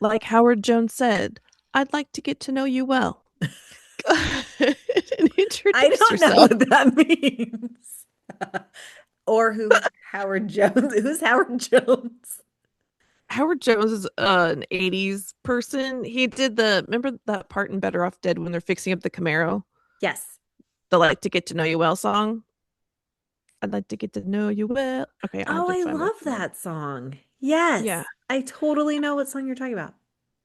Like Howard Jones said, I'd like to get to know you well. And I introduce don't know yourself. what that means. Or who Howard Jones? Who's Howard Jones? Howard Jones is an 80s person. He did remember that part in Better Off Dead when they're fixing up the Camaro? Yes. The like to get to know you well song. I'd like to get to know you well. Okay, I'll have Oh, to I find my love phone. that song. Yeah. Yes. I totally know what song you're talking about.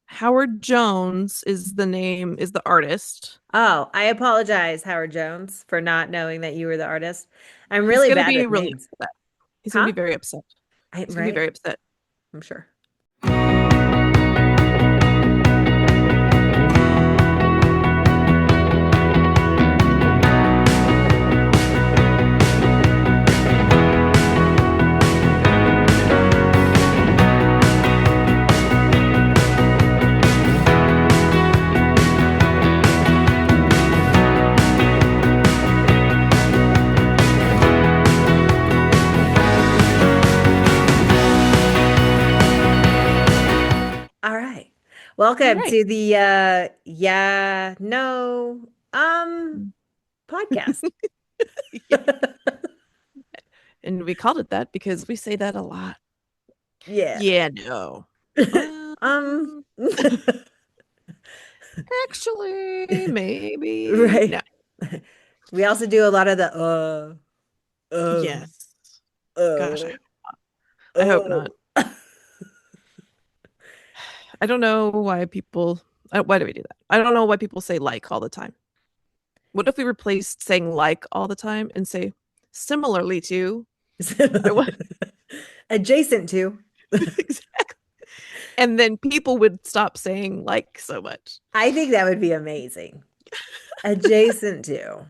Howard Jones is the artist. Oh, I apologize, Howard Jones, for not knowing that you were the artist. I'm He's really gonna bad be with really names. upset. He's gonna Huh? be very upset. He's gonna be Right? very upset. I'm sure. All right. All Welcome right. to the yeah, no, podcast. Yeah. And we called it that because we say that a lot. Yeah. Yeah, no. Um Um, actually, maybe right. no. We also do a lot of the uh Yes. Gosh, uh I hope not. uh. I don't know why people. Why do we do that? I don't know why people say like all the time. What if we replaced saying like all the time and say similarly to? I want Adjacent to. exactly, and then people would stop saying like so much. I think that would be amazing. Adjacent to.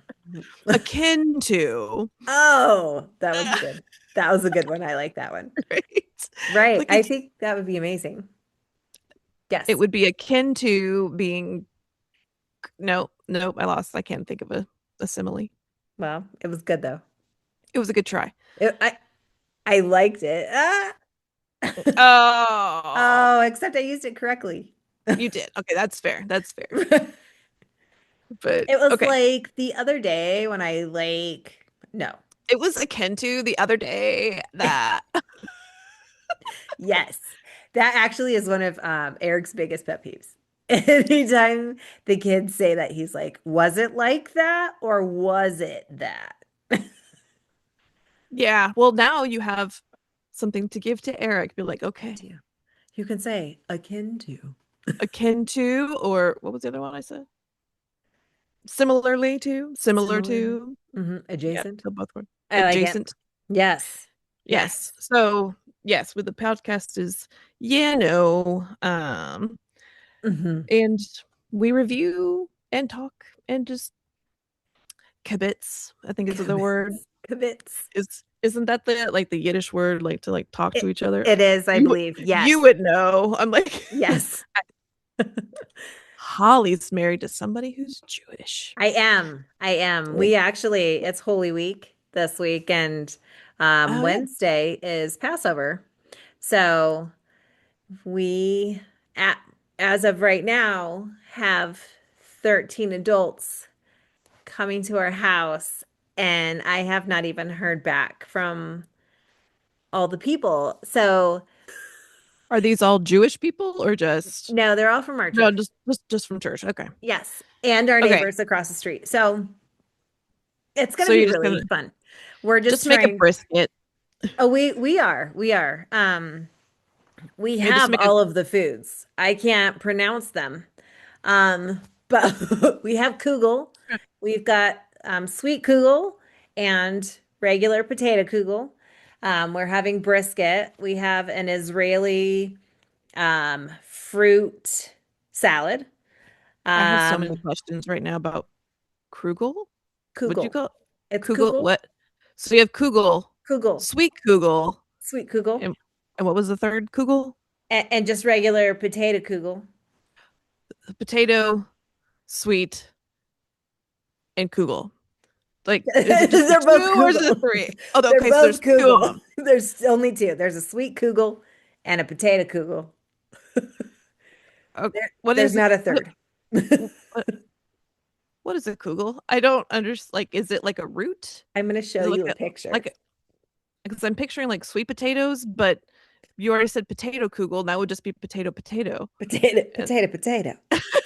Akin to, Oh, that was good. That was a good one. I like that one. right? Right. Like I think that would be amazing. it Yes. would be akin to being. No, nope. I lost. I can't think of a simile. Well, it was good though. It was a good try. It, I liked it. Ah. Oh, Oh, except I used it correctly. you did. Okay, that's fair. That's fair. It But was okay, like the other day when I like no. it was akin to the other day that Yes. That actually is one of Eric's biggest pet peeves. Anytime the kids say that, he's like, was it like that or was it that? yeah. Well, now you have something to give to Eric. Be like, okay, Yeah. You can say akin to. akin to, or what was the other one I said? Similarly to, similar Similarly. to. Yeah, Adjacent. so both were I like it. adjacent. Yes. Yes. Yes. So yes, with the podcast is yeah, no. Hmm. And we review and talk and just kibitz, I think is the word. Commits. Commits. Isn't that the like the Yiddish word like to like talk to It, each other? it is, I You believe. you Yes. would know. I'm like Yes. Holly's married to somebody who's Jewish. I am. I am. Yeah. We actually, it's Holy Week this week, and Oh yeah. Wednesday is Passover. So we, at, as of right now, have 13 adults coming to our house, and I have not even heard back from all the people. So, Are these all Jewish people or just no, they're all from our no, church. just from church. Okay. Yes. And our Okay. neighbors across the street. So it's going So to be you're just really gonna fun. We're just just make a trying. brisket. Oh, we are. We Yeah, just have make a all of the foods. I can't pronounce them. But we have kugel. We've got sweet kugel and regular potato kugel. We're having brisket. We have an Israeli fruit salad. I have so many Um, questions right now about Krugel. What'd you kugel. call It's Kugel? kugel. What? So you have Kugel, Kugel. sweet Kugel, Sweet kugel. and what was the third Kugel? And just regular potato kugel. The potato, sweet, and Kugel. Like, is it just the They're both two or is it kugel. three? Oh, They're okay. So both there's two of kugel. them. There's only two. There's a sweet kugel and a potato kugel. What There's is it? not a third. What, what is a kugel? I don't understand. Like, is it like a root? I'm going to show Is it you a picture. like a, because I'm picturing like sweet potatoes, but you already said potato kugel, and that would just be potato. Potato, And potato, potato.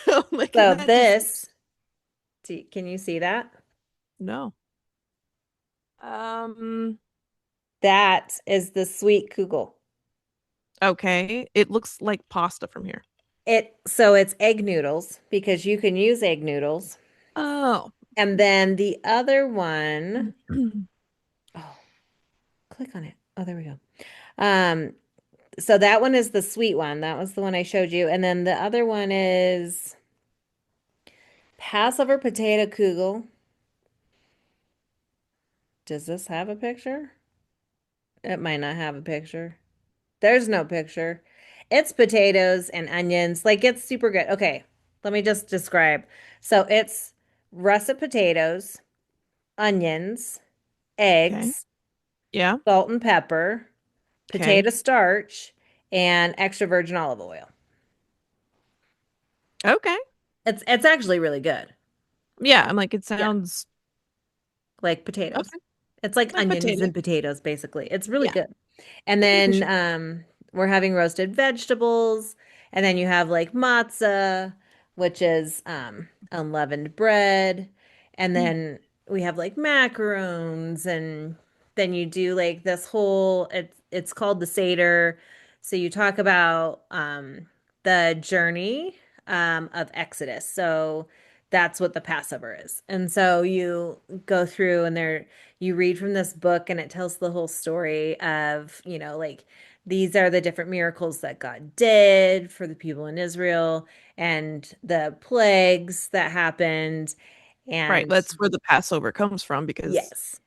I'm like, and So that just this, can you see that? no. Um, That is the sweet kugel. okay. It looks like pasta from here. So it's egg noodles because you can use egg noodles. Oh. And then the other one, oh, click on it. Oh, there we go. Um, so that one is the sweet one. That was the one I showed you. And then the other one is Passover potato kugel. Does this have a picture? It might not have a picture. There's no picture. It's potatoes and onions. Like it's super good. Okay, let me just describe. So it's russet potatoes, onions, Okay. eggs, Yeah. salt and pepper, Okay. potato starch, and extra virgin olive oil. Okay. It's actually really good. Yeah. I'm like, it Yeah, sounds like potatoes. okay. It's like Like onions potato. and potatoes, basically. It's really Yeah. good. And I can then appreciate we're having roasted vegetables. And then you have like matzah, which is unleavened bread. And it. then we have like macarons. And then you do like this whole, it's called the Seder. So you talk about the journey of Exodus. So that's what the Passover is. And so you go through and you read from this book and it tells the whole story of, like these are the different miracles that God did for the people in Israel and the plagues that happened. Right. And That's where the Passover comes from because yes.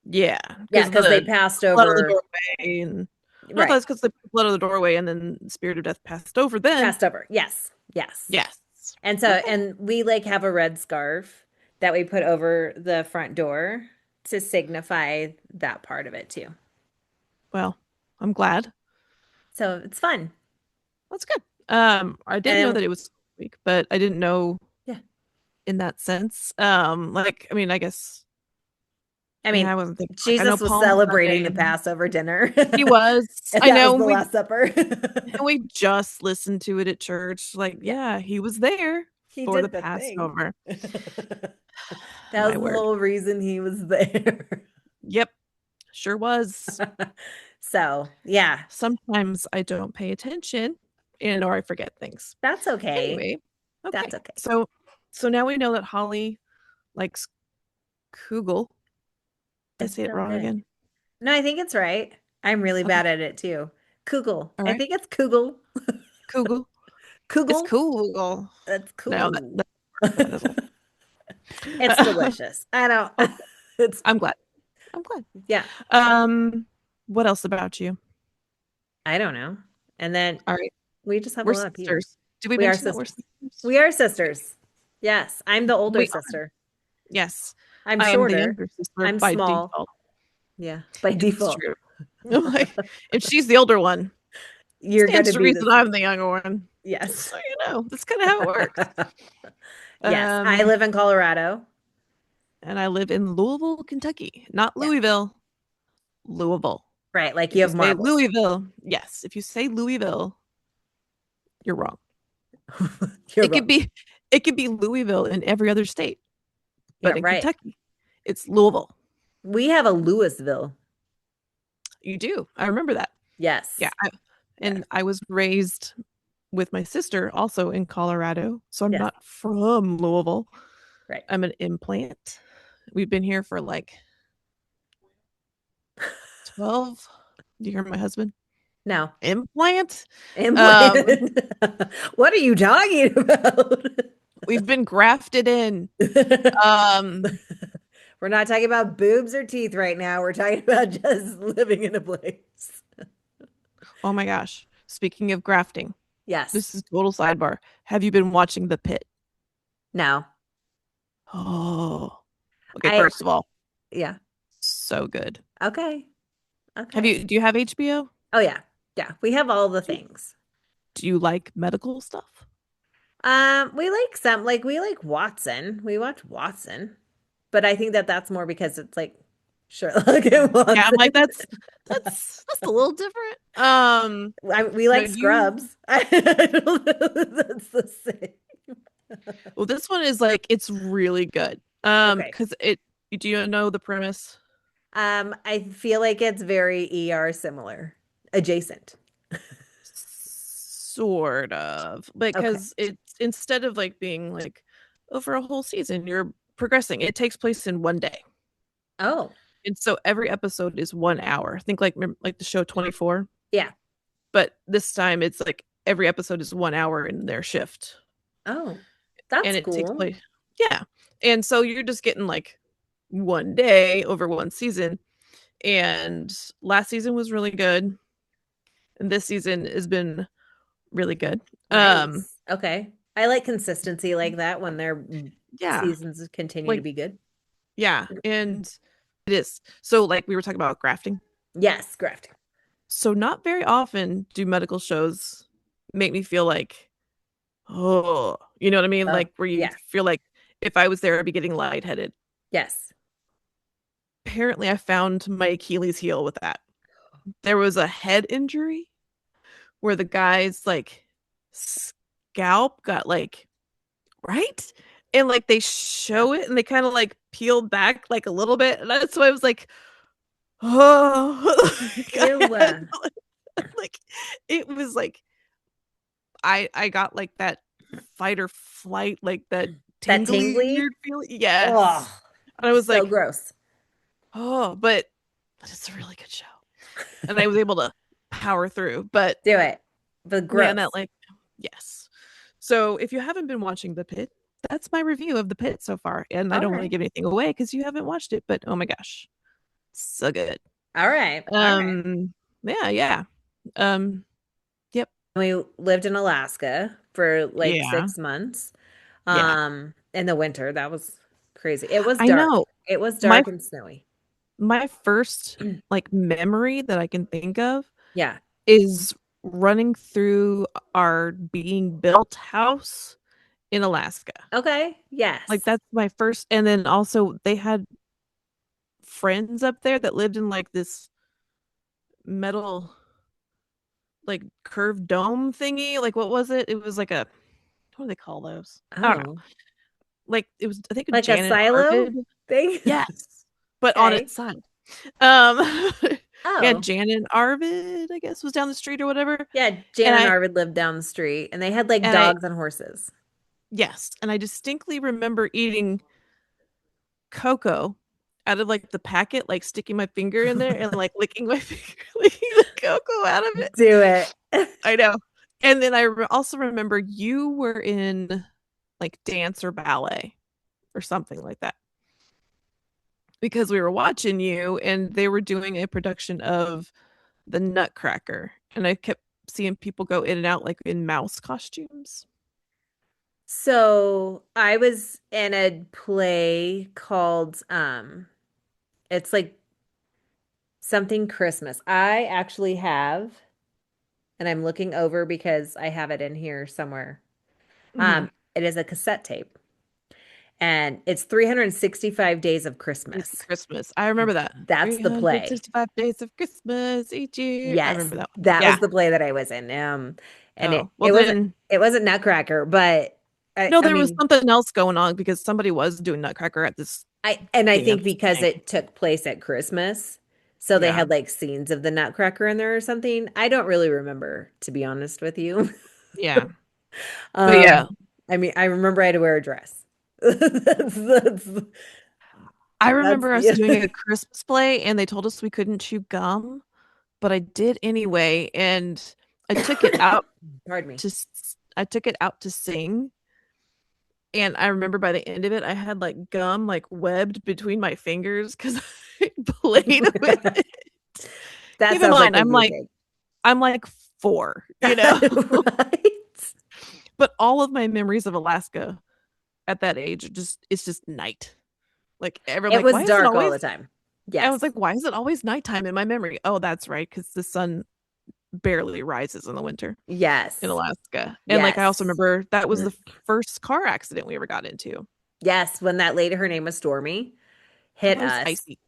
yeah, Yeah, because because they the passed blood of the over, doorway and no, right. that's because the blood of the doorway and then the spirit of death passed over then. Passed over. Yes. Yes. Yes. And so, Okay. and we like have a red scarf that we put over the front door to signify that part of it too. Well, I'm glad. So it's fun. That's good. I did know And that it was week, but I didn't know yeah, in that sense. Like, I mean, I I mean, wasn't thinking like I know Jesus was Palm celebrating Sunday the and Passover dinner. he was. And I that was know, the Last Supper. and we just listened to it at church. Like, Yeah, yeah, he was there he for the did the thing. Passover. That My was the word. whole reason he was there. Yep, sure was. So, yeah, Sometimes I don't pay attention and or I forget things. that's okay. Anyway, okay. That's okay. So now we know that Holly likes Kugel. Did I It's say it so wrong good. again? No, I think it's right. I'm really Okay. bad at it too. Kugel. All I right. think it's Kugel. Kugel. It's Kugel. cool. That's No, cool. that is all. It's delicious. I don't, Okay. it's I'm fun. glad. I'm glad. Yeah. Um, what else about you? I don't know. And then All right. we just have a We're lot of people. sisters. Did we We are mention that we're sisters. sisters? We are sisters. Yes. I'm the older We are. sister. Yes. I'm I am the shorter. younger sister I'm by small. default. Yeah, by It's default. true. Like, if she's the older one, You're going stands to to be reason the I'm sister. the younger one. Just Yes. so you know, that's kind of how it works. Yes. I Um, live in Colorado. and I live in Louisville, Kentucky, not Yeah. Louisville, Louisville. Right. Like you If you have say marbles. Louisville, yes. If you say Louisville, you're wrong. You're It could wrong. be, it could be Louisville in every other state, Yeah, but in right. Kentucky, it's Louisville. We have a Louisville. You do. I remember that. Yeah. Yes. Yes. And I was raised with my sister also in Colorado, so I'm Yes. not from Louisville. Right. I'm an implant. We've been here for like 12. Do you hear my husband? No. Implant. Um, Implant. What are you talking about? we've been grafted in. Um, We're not talking about boobs or teeth right now. We're talking about just living in a place. oh my gosh. Speaking of grafting, Yes. this is total sidebar. Have you been watching The Pit? No. Oh, okay. I, First of all, yeah. so good. Okay. Have Okay. you? Do you have HBO? Oh, yeah. Yeah. We have all the things. Do you like medical stuff? We like some, like we like Watson. We watch Watson, but I think that that's more because it's like Sherlock and Yeah, I'm Watson. like that's a little different. We No, like you. Scrubs. I don't know if that's the same. Well, this one is like it's really good. Okay. Because it. Do you know the premise? I feel like it's very ER similar, adjacent. Sort of, Okay. because it's instead of like being like over a whole season, you're progressing. It takes place in one day, Oh, and so every episode is 1 hour. Think like the show 24, yeah. but this time it's like every episode is 1 hour in their shift, Oh, that's and it takes cool. place. Yeah, and so you're just getting like one day over one season. And last season was really good, and this season has been really good. Um, Nice. Okay. I like consistency like that when their yeah, seasons continue to like be good. yeah, and it is. So like we were talking about grafting. Yes, correct. So not very often do medical shows make me feel like, oh, you know what I mean? Oh, Like where you yeah. feel like if I was there, I'd be getting lightheaded. Yes. Apparently, I found my Achilles heel with that. There was a head injury where the guy's like scalp got like right, and like they Yeah. show it and they kind of like peeled back like a little bit, and that's why I was like, oh, Ew. like it was like I got like that fight or flight, like that That tingly tingly. weird feeling. Oh, Yes. And I was so like, gross. oh, but it's a really good show. And I was able to power through. But Do it. But man, gross. that like yes. So if you haven't been watching The Pit, that's my review of The Pit so far. And I All don't want to right. give anything away because you haven't watched it, but oh my gosh. So good. All right. All right. Yeah, yeah. Um, yep. We lived in Alaska for like Yeah. 6 months. Yeah. In the winter. That was crazy. It was I dark. know. It was My dark and snowy. my first like memory that I can think of Yeah. is running through our being built house in Alaska. Okay. Like Yes. that's my first, and then also they had friends up there that lived in like this metal like curved dome thingy. Like what was it? It was like a what do they call those? I don't know. Oh, Like it was I think a like a Janet silo Arvid. thing? Yes. But on Okay. its side. Um yeah, Oh, Janet Arvid, I guess, was down the street or whatever. yeah. And Jan and Arvid lived down the street and they had like I dogs and horses. yes, and I distinctly remember eating cocoa out of like the packet, like sticking my finger in there and like licking my finger, licking the cocoa out of it. Do it. I know. And then also remember you were in like dance or ballet or something like that because we were watching you and they were doing a production of the Nutcracker. And I kept seeing people go in and out like in mouse costumes. So I was in a play called it's like something Christmas. I actually have, and I'm looking over because I have it in here somewhere. Mm-hmm. It is a cassette tape, and it's 365 Days of It's Christmas. Christmas. I remember that. That's the play. 365 days of Christmas each year. I Yes, remember that one. that was Yeah. the play that I was in. And Oh, it well it wasn't then it wasn't Nutcracker, but no, I there was mean something else going on because somebody was doing Nutcracker at this I think dance because thing. it took place at Christmas, so they Yeah. had like scenes of the Nutcracker in there or something. I don't really remember, to be honest with you. Yeah. But Um, yeah, I mean, I remember I had to wear a dress. That's I that's remember us doing the a Christmas play and they told us we couldn't chew gum, but I did anyway and I took it out pardon me. I took it out to sing. And I remember by the end of it, I had like gum like webbed between my fingers because I played with it. That Keep in sounds like mind, a you thing. I'm like 4, Right? but all of my memories of Alaska at that age are just it's just night. Like everyone It like, was why is it dark all always the time. I was Yes. like, why is it always nighttime in my memory? Oh, that's right, because the sun barely rises in the winter in Yes. Alaska. And like I also Yes. remember that was the first car accident we ever got into. Yes, when that lady, her name was Stormy, I hit thought it was us. Icy.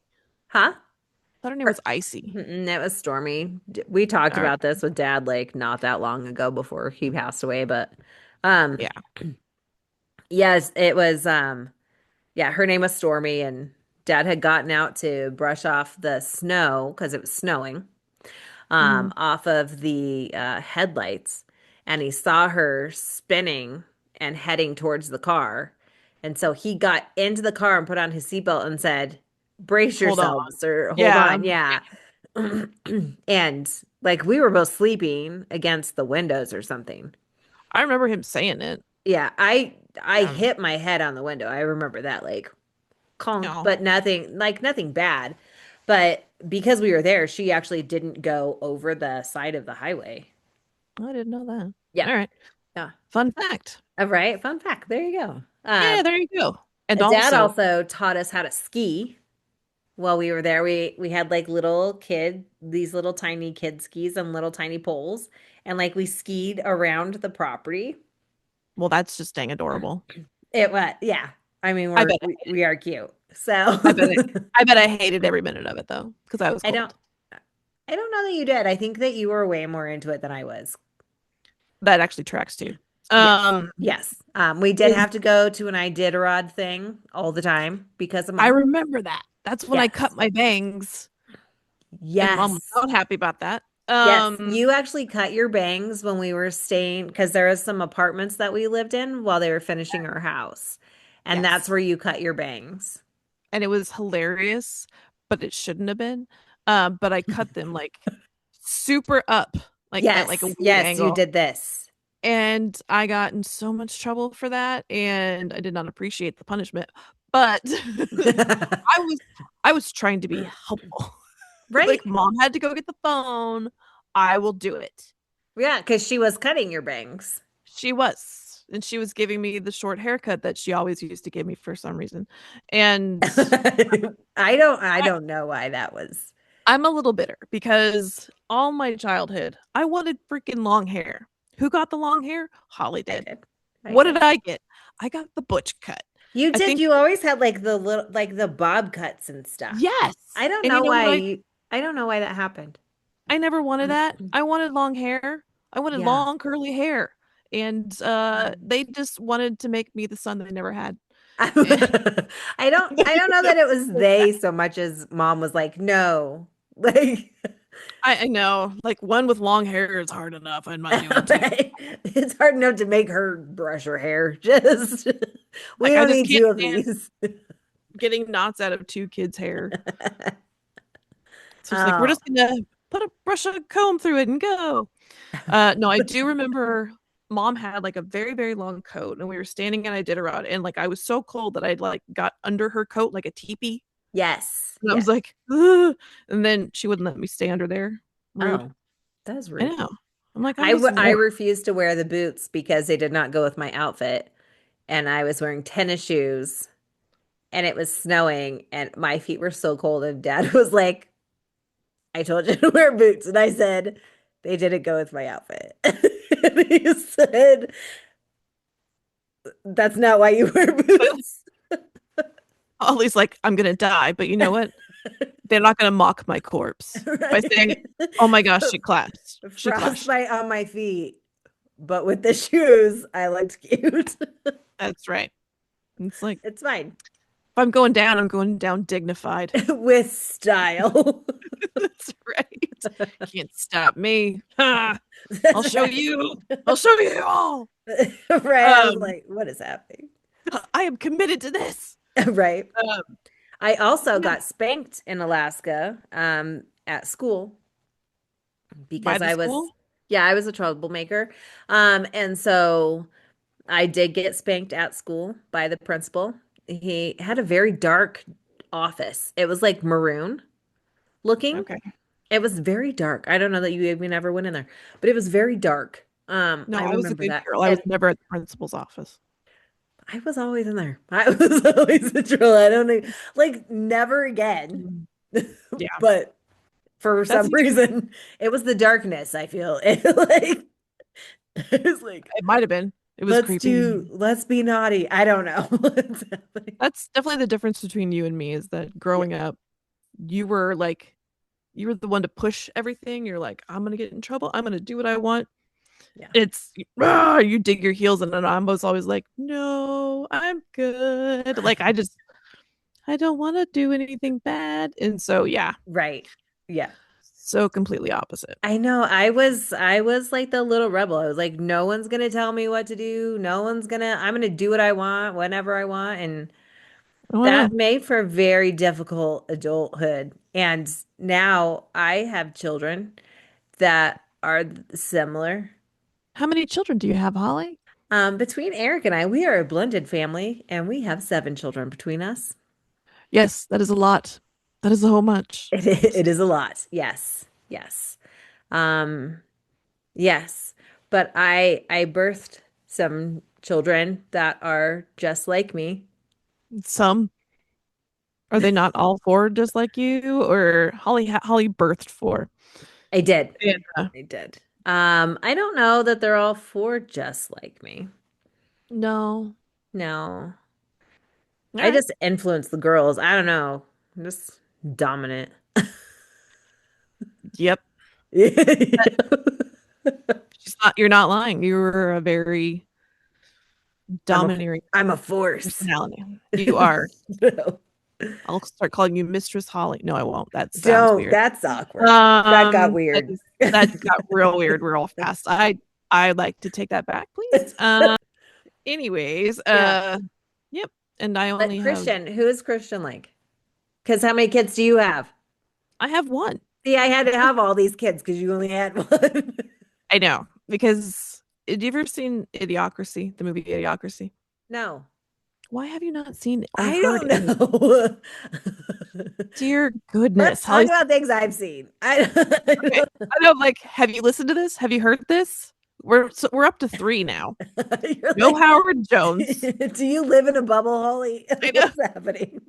Huh? I thought her name Her, was Icy. it was Stormy. We talked All right. about this with Dad like not that long ago before he passed away, but um Yeah. yes, it was yeah, her name was Stormy and Dad had gotten out to brush off the snow because it was snowing Hmm. off of the headlights and he saw her spinning and heading towards the car. And so he got into the car and put on his seatbelt and said, brace Hold on. yourselves or hold Yeah. on. Yeah. And like we were both sleeping against the windows or something. I remember him saying it. Yeah, I Yeah. hit my head on the window. I remember that like conk, No, but nothing bad. But because we were there, she actually didn't go over the side of the highway. I didn't know that. Yeah. All right. Yeah. Fun fact. All right. Fun fact. There you go. Yeah, there you go. And Dad also, also taught us how to ski while we were there. We had like these little tiny kid skis and little tiny poles, and like we skied around the property. well, that's just dang adorable. It was, yeah. I mean, I bet we are cute. So I bet I bet I hated every minute of it though, because I was I don't cold. I don't know that you did. I think that you were way more into it than I was. That actually tracks too. Yes. Um, Yes. We did have to go to an Iditarod thing all the time because of I mom. remember that. That's when I cut Yes. my bangs, and mom was Yes. not happy about that. Yes. You actually cut your bangs when we were staying because there was some apartments that we lived in while they were finishing our house. And that's Yes, where you cut your bangs. and it was hilarious, but it shouldn't have been. But I cut them like super up, like at like a Yes. weird Yes, you angle. did this. And I got in so much trouble for that, and I did not appreciate the punishment. But was I was trying to be helpful. Right? Like mom had to go get the phone. I will do it. Yeah, because she was cutting your bangs. She was. And she was giving me the short haircut that she always used to give me for some reason. And I I, don't know why that was. I'm a little bitter because all my childhood, I wanted freaking long hair. Who got the long hair? Holly I did. did. I What did did. I get? I got the butch cut. You I did. think, You always had like the little, like the bob cuts and stuff. yes. I don't And you know know what why I don't know why that happened. I never wanted that. I wanted long hair. I wanted Yeah. long curly hair. And Um, they just wanted to make me the son they never had. I don't know that it was they so much as mom was like, no. Like I know, like one with long hair is hard enough. I'm not doing two. right? It's hard enough to make her brush her hair. Just we Like I don't just need can't two of stand these. getting knots out of two kids' hair. So she's like, we're Oh. just gonna put a brush a comb through it and go. No, I do remember mom had like a very, very long coat and we were standing in Iditarod and like I was so cold that I'd like got under her coat like a teepee. Yes. And I Yes. was like, ugh. And then she wouldn't let me stay under there. Rude. Oh, that's I rude. know. I'm like, I'm just I warm. refused to wear the boots because they did not go with my outfit. And I was wearing tennis shoes and it was snowing and my feet were so cold. And dad was like, I told you to wear boots. And I said, they didn't go with my outfit. And he said, that's not why you wear boots. Ollie's like, I'm gonna die, but you know what? They're not gonna mock my corpse by saying, Right? "Oh my gosh, she collapsed. She collapsed." Frostbite on my feet, but with the shoes, I looked cute. That's right. It's like It's fine. if I'm going down, I'm going down dignified. With style. That's right. Can't stop me. Ha! I'll That's show right. you. I'll show you all. Right. I was Um, like, what is happening? I am committed to this. Right. Um, I also yeah, got spanked in Alaska at school by because the school. yeah, I was a troublemaker. And so I did get spanked at school by the principal. He had a very dark office. It was like maroon looking. Okay. It was very dark. I don't know that you even ever went in there, but it was very dark. No, I I was a remember good that. girl. I was And never at the principal's office. I was always in there. I was always a troll. I don't know, like never again. Mm. Yeah. But for That's some reason. It was the darkness, I feel. It was like, it might have been. It was creepy. let's be naughty. I don't know what's happening. That's definitely the difference between you and me is that Yeah. growing up, you were like you were the one to push everything. You're like, I'm gonna get in trouble. I'm gonna do what I want. Yeah. It's you dig your heels in, and I was always like, no, I'm good. Like I don't want to do anything bad. And so yeah, Right. Yeah. so completely opposite. I know. I was like the little rebel. I was like, no one's gonna tell me what to do. I'm gonna do what I want whenever I want. And Oh, I that know. made for a very difficult adulthood. And now I have children that are similar. How many children do you have, Holly? Between Eric and I, we are a blended family, and we have 7 children between us. Yes, that is a lot. That is so much. It is a lot. Yes. Yes. Um, yes. But I birthed some children that are just like me. Some are they not all four just like you, or Holly birthed four? I did. Yeah. I did. I don't know that they're all 4 just like me. No. No. All I right. just influence the girls. I don't know. I'm just dominant. Yep. You're not lying. You were a very I'm a domineering I'm a force. personality. You are. No. I'll start calling you Mistress Holly. No, I won't. That sounds Don't. weird. That's awkward. That got weird. That got real weird real fast. I like to take that back, please. Anyways, Yeah. yep. And I But only have Christian, who is Christian like? Because how many kids do you have? I have one. See, I had to have all these kids because you only had one. I know because have you ever seen Idiocracy, the movie Idiocracy? No, Why have you not seen or I heard don't any? know. Dear Let's goodness, talk Holly's about things I've seen. okay. I know, like, have you listened to this? Have you heard this? We're up to three now. You're No like, Howard Jones. do you live in a bubble, Holly? I know What's happening?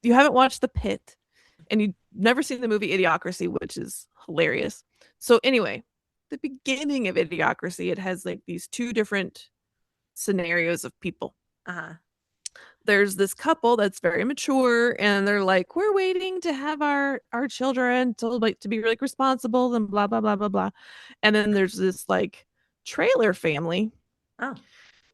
you haven't watched The Pit, and you've never seen the movie Idiocracy, which is hilarious. So anyway, the beginning of Idiocracy, it has like these two different scenarios of people. Uh-huh. There's this couple that's very mature, and they're like, we're waiting to have our children to be like responsible and blah blah blah blah blah. And then there's this like trailer family Oh.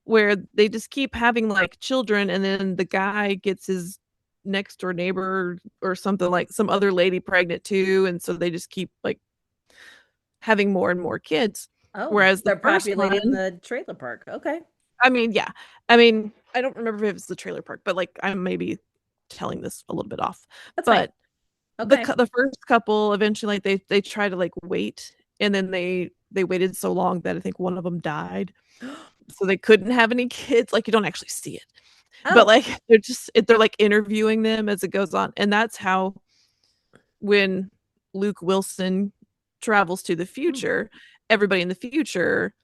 where they just keep having like children, and then the guy gets his next door neighbor or something, like some other lady pregnant too, and so they just keep like having more and more kids. Oh, Whereas the they're first populating one, the trailer park. Okay. I mean, yeah, I mean, I don't remember if it's the trailer park, but like I'm maybe telling this a little bit off. That's fine. But Okay. the first couple eventually, like they try to like wait, and then they waited so long that I think one of them died, so they couldn't have any kids. Like you don't actually see it, but Oh. like they're like interviewing them as it goes on, and that's how when Luke Wilson travels to the Hmm. future, everybody in the future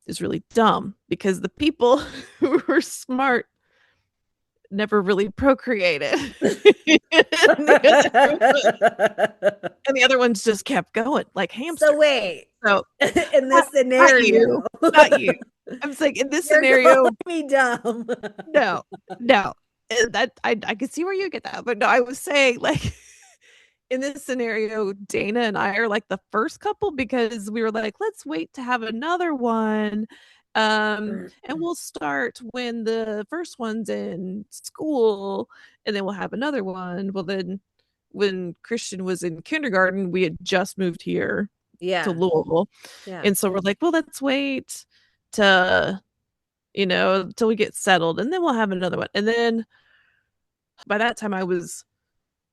is really dumb because the people who were smart never really procreated. and, the other ones just kept going like So hamsters. wait, So in not, this not scenario, you, not you. I'm saying in this you're scenario, calling me dumb. no, no. That I could see where you get that, but no, I was saying like in this scenario, Dana and I are like the first couple because we were like, let's wait to have another one. And we'll start when the first one's in school, and then we'll have another one. Well, then when Christian was in kindergarten, we had just moved here to Yeah. Louisville. Yeah. And so we're like, well, let's wait to, till we get settled, and then we'll have another one. And then by that time, I was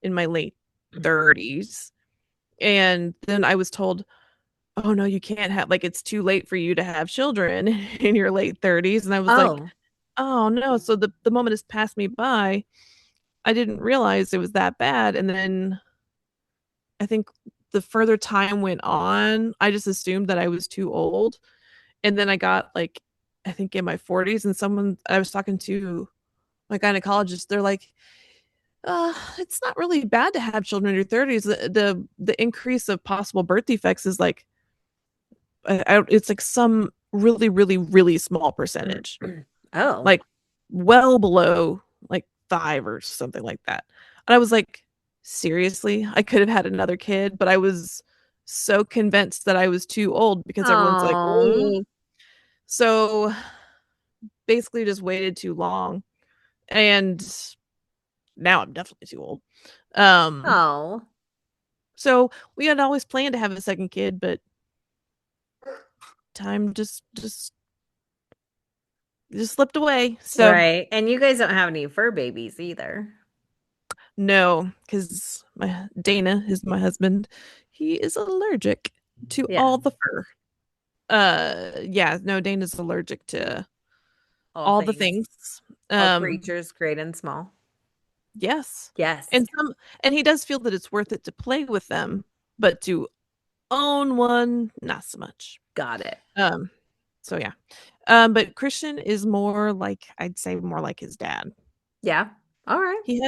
in my late 30s. And then I was told, oh no, you can't have, like, it's too late for you to have children in your late 30s. And I was like, Oh. oh no. So the moment has passed me by. I didn't realize it was that bad. And then I think the further time went on, I just assumed that I was too old. And then I got like, I think in my 40s, and someone I was talking to, my gynecologist, they're like, It's not really bad to have children in your 30s. The increase of possible birth defects is like it's like some really really really small percentage, Oh, like well below like 5 or something like that. And I was like, seriously, I could have had another kid, but I was so convinced that I was too old because everyone's like, oh, oh. So basically just waited too long, and now I'm definitely too old. Um, oh. so we had always planned to have a second kid, but time just slipped away. So Right. And you guys don't have any fur babies either. no, because my Dana is my husband. He is allergic to Yeah. all the fur. Yeah, no, Dana's allergic to All all the things, things. all Um, creatures, great and small. yes. Yes. And he does feel that it's worth it to play with them, but to own one, not so much. Got it. Um, so yeah. But Christian is more like, I'd say more like his dad. Yeah. All right. He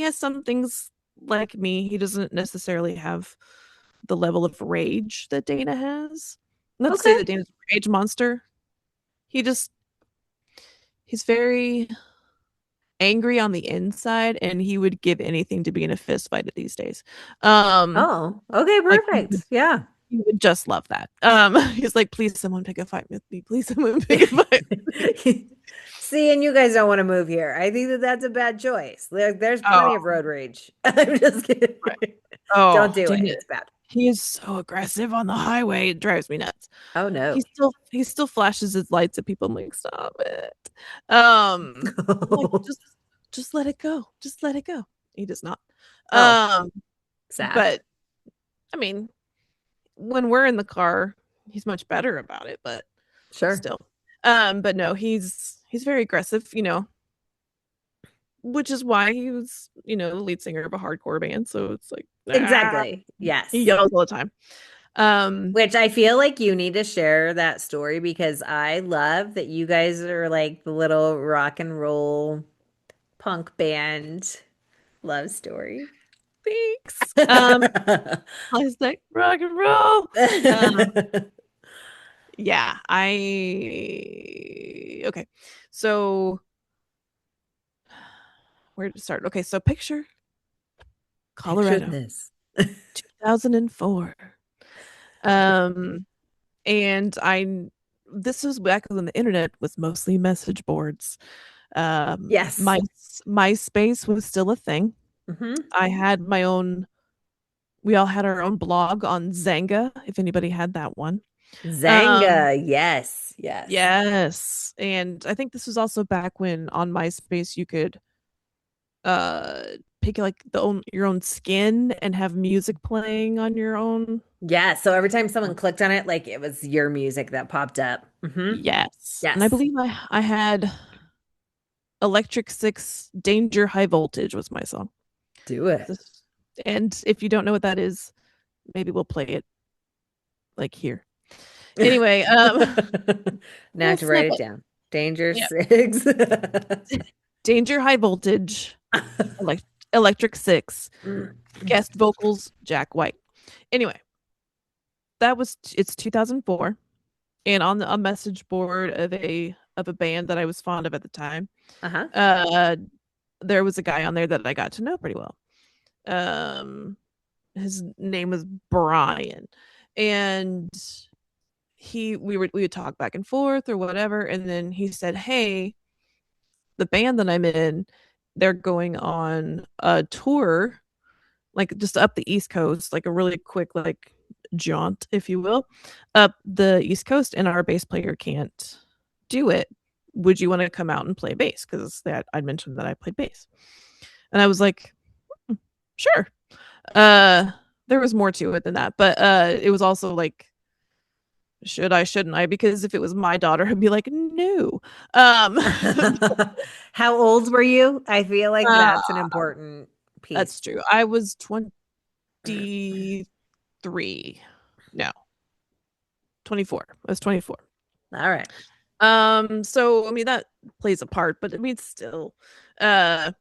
has some things like me. He doesn't necessarily have the level of rage that Dana has. Not to say Okay. that Dana's a rage monster. He just he's very angry on the inside, and he would give anything to be in a fist fight these days. Um, Oh, okay, like he would, perfect. Yeah. he would just love that. He's like, please, someone pick a fight with me. Please, someone pick a fight with me. See, and you guys don't want to move here. I think that that's a bad choice. There's Oh, plenty of road rage. I'm just kidding. right. Oh, Don't do it. Dana, It's bad. he is so aggressive on the highway. It drives me nuts. Oh no. He still flashes his lights at people. I'm like, stop it. I'm like, just let it go. Just let it go. He does not. Oh, Um, sad. but I mean, when we're in the car, he's much better about it, but Sure. still. But no, he's very aggressive, which is why he was, the lead singer of a hardcore band. So it's like, Exactly. he Yes. yells all the time. Um, Which I feel like you need to share that story because I love that you guys are like the little rock and roll punk band love story. thanks. I was like rock and roll. Yeah, okay. So where to start? Okay, so picture Picture Colorado, this. 2004. Um, and this was back when the internet was mostly message boards. Yes. My MySpace was still a thing. Hmm. I had my own. We all had our own blog on Zanga, if anybody had that one. Um, Zanga. Yes. Yes. yes, and I think this was also back when on MySpace you could uh pick like your own skin and have music playing on your own. Yeah. So every time someone clicked on it, like it was your music that popped up. Yes, and I Yes. believe I had Electric Six Danger High Voltage was my song. Do it. And if you don't know what that is, maybe we'll play it like here. Anyway, Now I we'll have to write snap it it. down. Danger Yeah. Six. Danger High Voltage, elect- Electric Six, guest vocals Jack White. Anyway, it's 2004, and on a message board of a band that I was fond of at the time, Uh-huh. uh, there was a guy on there that I got to know pretty well. Um, his name was Brian, and we would talk back and forth or whatever, and then he said, "Hey, the band that I'm in, they're going on a tour, like just up the East Coast, like a really quick like jaunt, if you will, up the East Coast, and our bass player can't do it. Would you want to come out and play bass? Because that I'd mentioned that I played bass." And I was like, sure. Uh there was more to it than that, but it was also like, should I, shouldn't I? Because if it was my daughter, I'd be like, no. Um How old were you? I feel like uh, that's an important that's piece. true. I was 23. No, 24. I was 24. All right. So I mean that plays a part, but I mean still, uh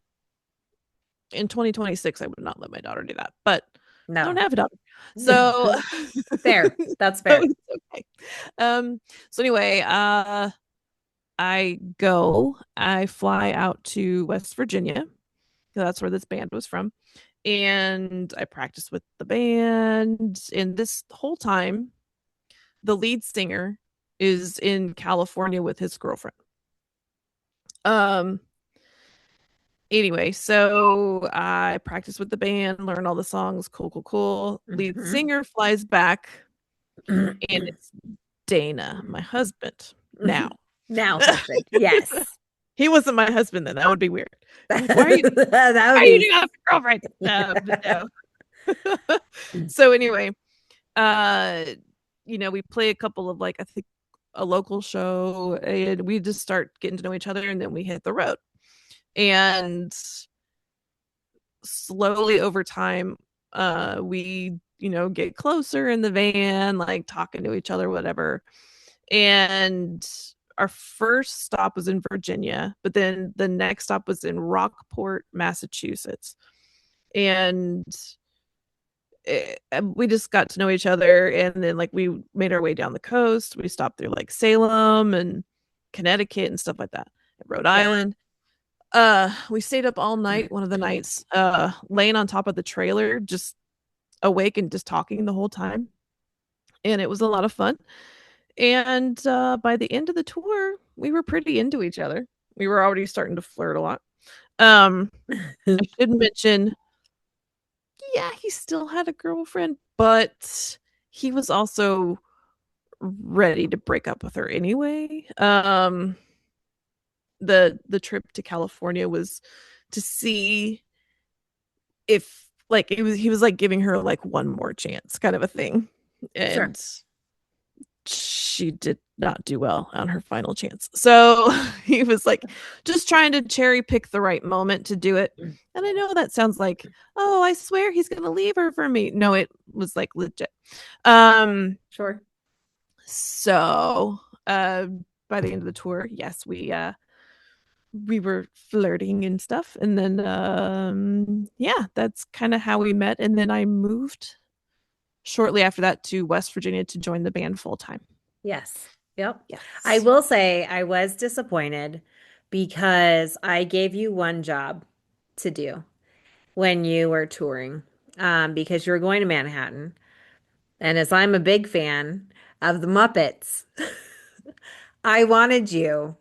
In 2026, I would not let my daughter do that, but I don't No. have a daughter. So, Fair. That's so fair. it's okay. So anyway, I fly out to West Virginia. That's where this band was from. And I practiced with the band. And this whole time, the lead singer is in California with his girlfriend. Um, anyway, so I practiced with the band, learned all the songs. Cool, cool, cool. Lead Mhm. singer flies back, and it's Dana, my husband. Now, Now, husband. Yes. he wasn't my husband then. That would be weird. You're like, That why would are you be. doing that with your girlfriend? But no. So anyway, uh, we play a couple of like I think a local show, and we just start getting to know each other, and then we hit the road. And slowly over time, we get closer in the van, like talking to each other, whatever. And our first stop was in Virginia, but then the next stop was in Rockport, Massachusetts. And we just got to know each other, and then like we made our way down the coast. We stopped through like Salem and Connecticut and stuff like that, Rhode Yeah. Island. We stayed up all night one of the nights, laying on top of the trailer, just awake and just talking the whole time, and it was a lot of fun. And by the end of the tour, we were pretty into each other. We were already starting to flirt a lot. I should mention, yeah, he still had a girlfriend, but he was also ready to break up with her anyway. The trip to California was to see if like he was like giving her like one more chance kind of a thing. Sure. And she did not do well on her final chance. So he was like just trying to cherry pick the right moment to do it. And I know that sounds like, oh, I swear he's going to leave her for me. No, it was like legit. Um Sure. so by the end of the tour, yes, we were flirting and stuff, and then yeah, that's kind of how we met. And then I moved shortly after that to West Virginia to join the band full time. Yes. Yep. I Yes. will say I was disappointed because I gave you one job to do when you were touring, because you were going to Manhattan. And as I'm a big fan of the Muppets, I wanted you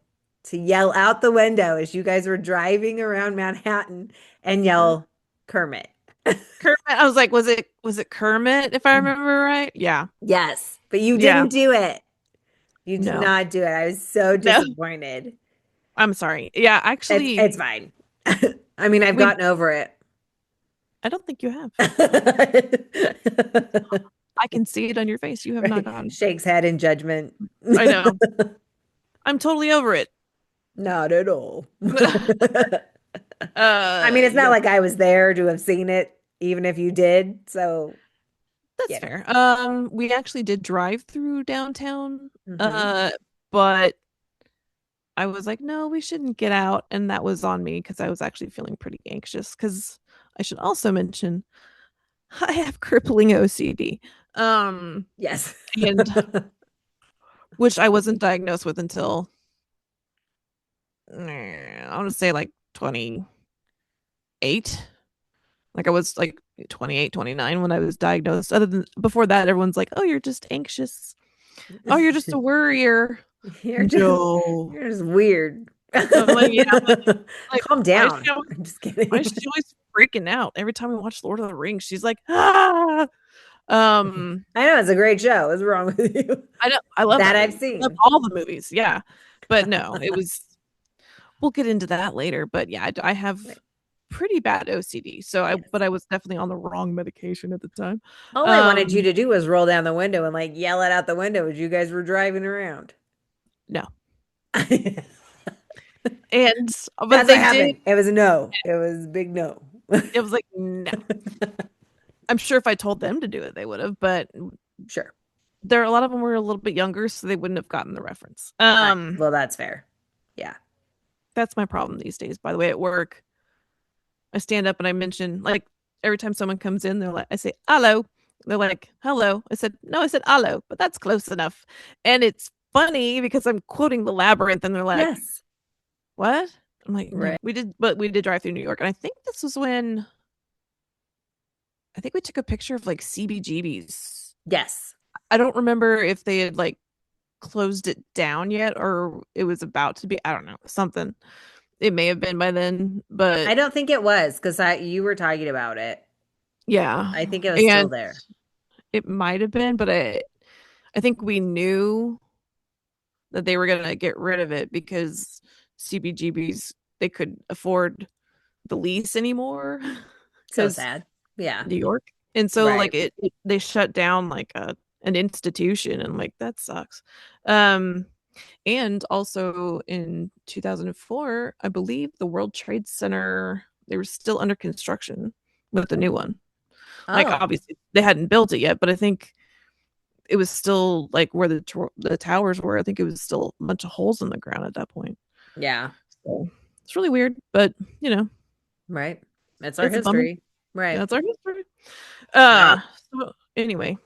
to yell out the window as you guys were driving around Manhattan and yell Kermit. Kermit. I was like, was it Kermit if I remember right? Yeah. Yes, but you Yeah. didn't do it. You did No. not do it. I was so No. disappointed. I'm sorry. Yeah, actually, It's fine. I mean, I've we gotten over it. I don't think you have. I can see it on your face. You have not Right. gone. Shakes head in judgment. I know. I'm totally over it. Not at all. I mean, it's not Yeah, like I was there to have seen it, even if you did. So, that's you know. fair. We actually did drive through downtown, Hmm. but I was like, no, we shouldn't get out, and that was on me because I was actually feeling pretty anxious. Because I should also mention I have crippling OCD, Yes. and which I wasn't diagnosed with until I want to say like 28. Like I was like 28, 29 when I was diagnosed. Other than before that, everyone's like, "Oh, you're just anxious. Oh, you're just a worrier." You're just No. you're just weird. I'm like, yeah, like Calm why is she down. always, I'm just why is kidding. she always freaking out every time we watch Lord of the Rings? She's like, ah. Um, I know it's a great show. What's wrong with you? I love That that I've movie. I love seen. all the movies. Yeah, but no, it was. We'll get into that later. But yeah, I have Right. pretty bad OCD. Yes. But I was definitely on the wrong medication at the time. All I wanted you Um, to do was roll down the window and like yell it out the window as you guys were driving around. no, That's and but what they did. happened. It was a no. It was a big no. It was like no. I'm sure if I told them to do it, they would have. But Sure. a lot of them were a little bit younger, so they wouldn't have gotten the reference. All right. Well, that's fair. Yeah. That's my problem these days. By the way, at work, I stand up and I mention, like, every time someone comes in, they're like, I say, hello. They're like, hello. I said, no, I said, hello, but that's close enough. And it's funny because I'm quoting the labyrinth and they're like, Yes. what? I'm like, no, Right. but we did drive through New York. And I think this was when I think we took a picture of like CBGB's. Yes. I don't remember if they had like closed it down yet or it was about to be. I don't know, something. It may have been by then, I but don't think it was because I you were talking about it. yeah. I think it was still And there. it might have been, but I think we knew that they were going to get rid of it because CBGB's they could afford the lease anymore So because sad. Yeah. New York. And so Right. like they shut down like an institution and like that sucks. Um and also in 2004, I believe the World Trade Center they were still under construction with the new one. Like Oh, obviously they hadn't built it yet, but I think it was still like where the towers were. I think it was still a bunch of holes in the ground at that point. yeah. So it's really weird, but you know, Right. It's our it's a bummer. history. Right. That's our history. Right. So anyway,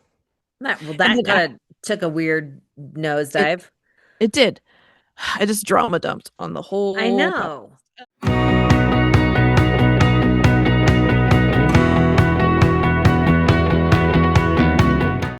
and That then kind of took a weird it nosedive. it did. I just drama dumped on the I whole podcast. know.